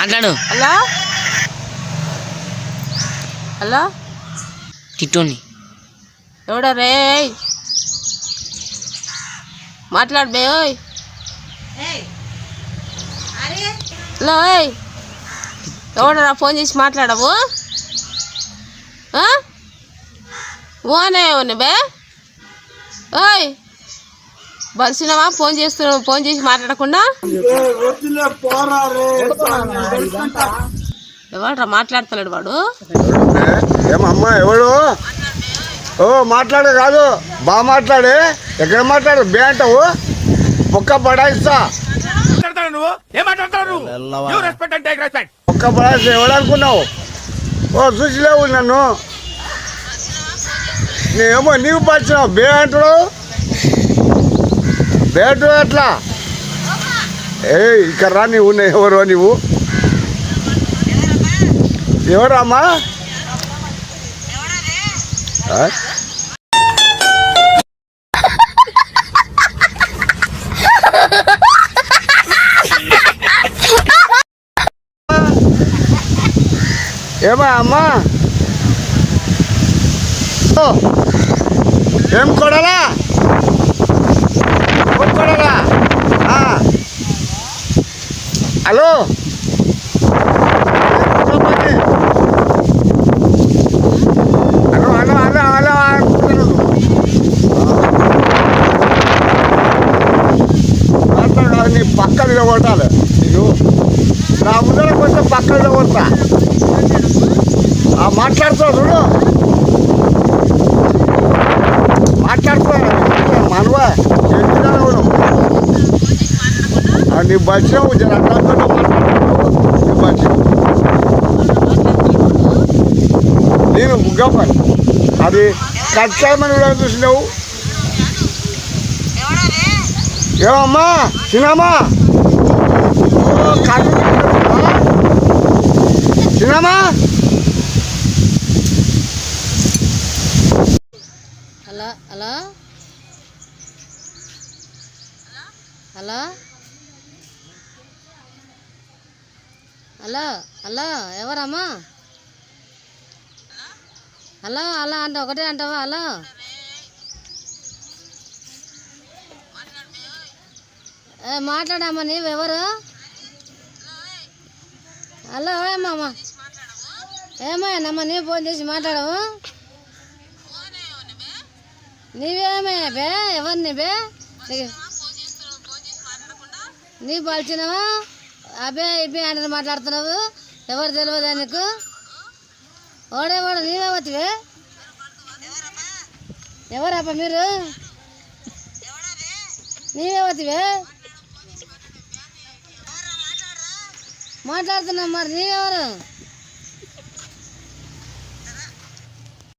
మాట్లాడు. Hello hello టిట్టోని ఎవడా రే మాట్లాడు బే. ఓయ్ హలో ఓయ్ ఎవడరా ఫోన్ చేసి మాట్లాడవు? ఓనే బే. ఓయ్ బలిసినవా? ఫోన్ చేస్తున్నావు, ఫోన్ చేసి మాట్లాడకుండా ఎవడరా మాట్లాడతలేడు వాడు? ఏమమ్మా ఎవడు? ఓ మాట్లాడే కాదు, బాగా మాట్లాడే. ఎక్కడ మాట్లాడు బే అంటావు? ఒక్క పడాయిస్తా. ఒక్క పడాయిస్తా ఎవడనుకున్నావు? ఓ చూసిలేవు నన్ను. నేనేమో నీవు పరిచినావు బే అంటున్నావు. బే అంటున్నావు ఎట్లా? ఇక్కడ రా, నీవు ఎవరు? నీవు ఎవరమ్మా? ఏమా అమ్మా? ఏం కొడాలా? కొడాలా? హలో నీ పక్కన కొట్టాలి. నీకు నా ముందర కొంచెం పక్కన కొడతా. మాట్లాడుతావు చూడు, మాట్లాడుతున్నా మనవా ఎందుకు నీ బచ్చినావు జర అట్లా నీ బచ్చినావు. నేను ముగ్గపని అది కచ్చామని కూడా చూసినావు. ఏమమ్మా చిన్నమ్మా? చిన్నమ్మా hello hello hello hello hello ఎవరమ్మా? హలో హలో అంటే ఒకటే అంటావా? హలో మాట్లాడమ్మా, నీవెవరు? హలో ఏమమ్మా? ఏమయ్యానమ్మా నీవు ఫోన్ చేసి మాట్లాడవు? నీవేమయ్యా బే? ఎవరిని బే? నీ పలిచినావా? అబే ఇబే అంటే మాట్లాడుతున్నావు. ఎవరు తెలియదా నీకు? ఓడేవాడు నీవేవతివే? ఎవరబ్బా మీరు? నీవేవతివే? మాట్లాడుతున్నావు మరి నీవెవరు?